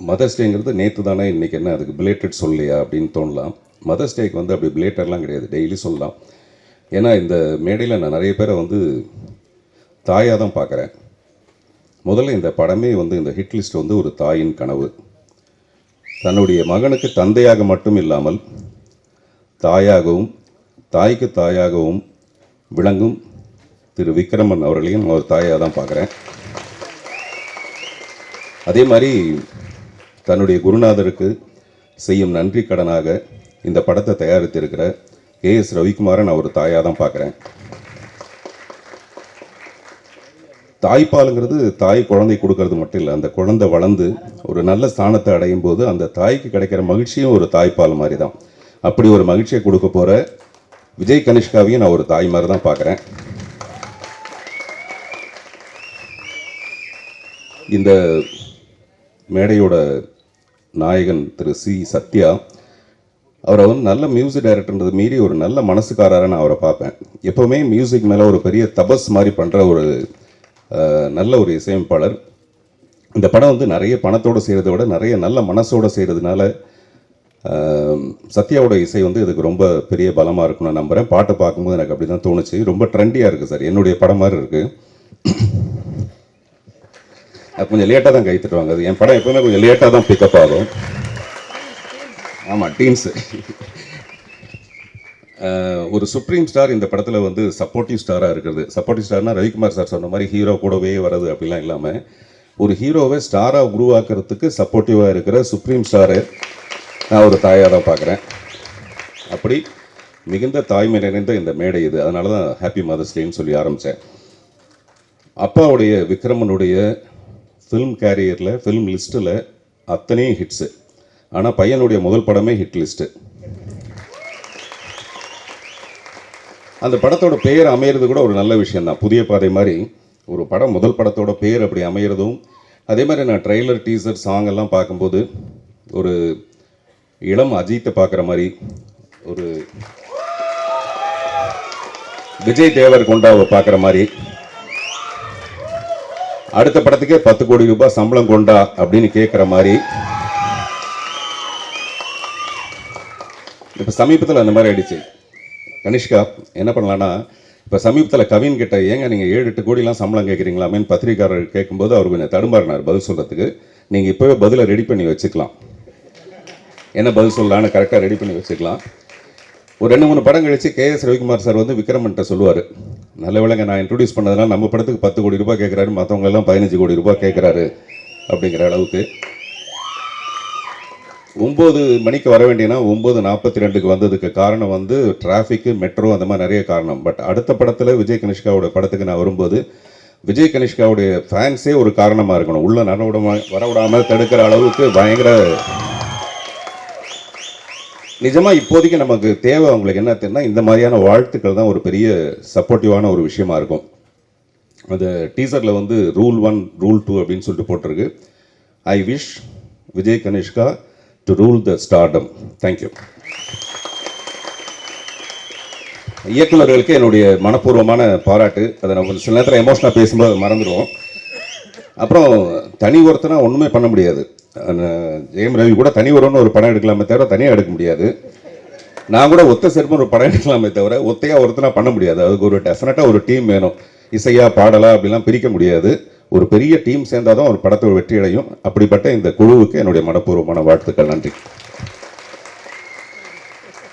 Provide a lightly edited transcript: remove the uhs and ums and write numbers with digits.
Mothers டேங்கிறது நேற்று தானே, இன்றைக்கி என்ன அதுக்கு பிலேட்டட் சொல்லலையா அப்படின்னு தோணலாம். மதர்ஸ் டேக்கு வந்து அப்படி பிலேட்டர்லாம் கிடையாது, டெய்லி சொல்லலாம். ஏன்னா இந்த மேடையில் நான் நிறைய பேரை வந்து தாயாக தான் பார்க்குறேன். முதல்ல இந்த படமே வந்து இந்த ஹிட் லிஸ்ட் வந்து ஒரு தாயின் கனவு. தன்னுடைய மகனுக்கு தந்தையாக மட்டும் இல்லாமல் தாயாகவும் தாய்க்கு தாயாகவும் விளங்கும் திரு விக்ரமன் அவர்களையும் ஒரு தாயாக தான் பார்க்குறேன். அதே மாதிரி தன்னுடைய குருநாதருக்கு செய்யும் நன்றி கடனாக இந்த படத்தை தயாரித்திருக்கிற KS ரவிக்குமாரை நான் ஒரு தாயாக தான் பார்க்குறேன். தாய்ப்பாலுங்கிறது தாய் குழந்தை கொடுக்கறது மட்டும் இல்லை, அந்த குழந்தை வளர்ந்து ஒரு நல்ல ஸ்தானத்தை அடையும் போது அந்த தாய்க்கு கிடைக்கிற மகிழ்ச்சியும் ஒரு தாய்ப்பால் மாதிரி தான். அப்படி ஒரு மகிழ்ச்சியை கொடுக்க போகிற விஜய் கனிஷ்காவையும் நான் ஒரு தாய் மாதிரி தான் பார்க்குறேன். இந்த மேடையோட நாயகன் திரு C. சத்யா, அவரை வந்து நல்ல மியூசிக் டைரக்டர்ன்றது மீறி ஒரு நல்ல மனசுக்காரரை நான் அவரை பார்ப்பேன். எப்போவுமே மியூசிக் மேலே ஒரு பெரிய தபஸ் மாதிரி பண்ணுற ஒரு நல்ல ஒரு இசையமைப்பாளர். இந்த படம் வந்து நிறைய பணத்தோடு செய்கிறத விட நிறைய நல்ல மனசோடு செய்கிறதுனால சத்யாவோட இசை வந்து இதுக்கு ரொம்ப பெரிய பலமாக இருக்கும்னு நான் நம்புகிறேன். பாட்டை பார்க்கும்போது எனக்கு அப்படி தான் தோணுச்சு. ரொம்ப ட்ரெண்டியாக இருக்குது சார், என்னுடைய படம் மாதிரி இருக்குது. கொஞ்சம் லேட்டாக தான் கை தட்டுவாங்க. அது என் படம் எப்பவுமே கொஞ்சம் லேட்டாக தான் பிக்கப் ஆகும். ஆமாம், டீன்ஸு. ஒரு சுப்ரீம் ஸ்டார் இந்த படத்தில் வந்து சப்போர்ட்டிவ் ஸ்டாராக இருக்கிறது. சப்போர்ட்டிவ் ஸ்டார்னால் ரவிக்குமார் சார் சொன்ன மாதிரி ஹீரோ கூடவே வர்றது அப்படிலாம் இல்லாமல் ஒரு ஹீரோவை ஸ்டாராக உருவாக்குறதுக்கு சப்போர்ட்டிவாக இருக்கிற சுப்ரீம் ஸ்டாரை நான் ஒரு தாயாக தான் பார்க்குறேன். அப்படி மிகுந்த தாய்மை நிறைந்த இந்த மேடை இது. அதனால தான் ஹாப்பி மதர்ஸ் டேன்னு சொல்லி ஆரம்பித்தேன். அப்பாவுடைய விக்ரமனுடைய ஃபிலிம் கேரியரில் ஃபிலிம் லிஸ்ட்டில் அத்தனையும் ஹிட்ஸு. ஆனால் பையனுடைய முதல் படமே ஹிட் லிஸ்ட்டு. அந்த படத்தோட பெயர் அமையிறது கூட ஒரு நல்ல விஷயந்தான். புதிய பாதை மாதிரி ஒரு படம் முதல் படத்தோட பெயர் அப்படி அமையிறதும், அதே மாதிரி நான் ட்ரெய்லர் டீசர் சாங் எல்லாம் பார்க்கும்போது ஒரு இளம் அஜித்தை பார்க்குற மாதிரி, ஒரு விஜய் தேவர் கொண்டாவை பார்க்குற மாதிரி, அடுத்த படத்துக்கே 10 கோடி ரூபாய் சம்பளம் கொண்டா அப்படின்னு கேட்குற மாதிரி. இப்போ சமீபத்தில் அந்த மாதிரி ஆயிடுச்சு. கனிஷ்கா என்ன பண்ணலான்னா, இப்போ சமீபத்தில் கவின் கிட்ட ஏங்க நீங்கள் 7-8 கோடிலாம் சம்பளம் கேட்குறீங்களாமேன்னு பத்திரிக்காரர் கேட்கும்போது அவர் கொஞ்சம் தடுமாறினார் பதில் சொல்கிறதுக்கு. நீங்கள் இப்போவே பதிலை ரெடி பண்ணி வச்சுக்கலாம், என்ன பதில் சொல்லலான்னு கரெக்டாக ரெடி பண்ணி வச்சுக்கலாம். ஒரு 2-3 படம் கழிச்சு KS ரவிக்குமார் சார் வந்து விக்ரமன்ட்ட சொல்லுவார், நல்ல வேளைங்க நான் இன்ட்ரடியூஸ் பண்ணதுனால நம்ம படத்துக்கு 10 கோடி ரூபாய் கேட்குறாரு, மற்றவங்க எல்லாம் 15 கோடி ரூபாய் கேட்குறாரு அப்படிங்கிற அளவுக்கு. 9 மணிக்கு வர வேண்டியனா 9:42க்கு வந்ததுக்கு காரணம் வந்து டிராஃபிக்கு, மெட்ரோ, அந்த மாதிரி நிறைய காரணம். பட் அடுத்த படத்தில் விஜய் கனிஷ்காவோட படத்துக்கு நான் வரும்போது விஜய் கனிஷ்காவுடைய ஃபேன்ஸே ஒரு காரணமாக இருக்கணும், உள்ள வரவிடாமல் தடுக்கிற அளவுக்கு பயங்கர. நிஜமாக இப்போதைக்கு நமக்கு தேவை அவங்களுக்கு என்ன தெரியும்னா, இந்த மாதிரியான வாழ்த்துக்கள் தான் ஒரு பெரிய சப்போர்ட்டிவான ஒரு விஷயமா இருக்கும். அந்த டீசரில் வந்து ரூல் 1 ரூல் 2 அப்படின்னு சொல்லிட்டு போட்டிருக்கு. I wish Vijay Kanishka to rule the stardom. Thank you. இயக்குநர்களுக்கு என்னுடைய மனப்பூர்வமான பாராட்டு. அதை நம்ம சில நேரத்தில் எமோஷனாக பேசும்போது மறந்துடுவோம். அப்புறம் தனி ஒருத்தனா ஒன்றுமே பண்ண முடியாது. ஜெயம் ரவி கூட தனி ஒருவன்னு ஒரு படம் எடுக்கலாமே தவிர தனியாக எடுக்க முடியாது. நான் கூட ஒத்த சேர்ப்பு ஒரு படம் எடுக்கலாமே தவிர ஒத்தையாக ஒருத்தனா பண்ண முடியாது. அதுக்கு ஒரு டெஃபினட்டாக ஒரு டீம் வேணும். இசையா பாடலா அப்படிலாம் பிரிக்க முடியாது. ஒரு பெரிய டீம் சேர்ந்தாதான் ஒரு படத்தோட வெற்றி அடையும். அப்படிப்பட்ட இந்த குழுவுக்கு என்னுடைய மனப்பூர்வமான வாழ்த்துக்கள். நன்றி.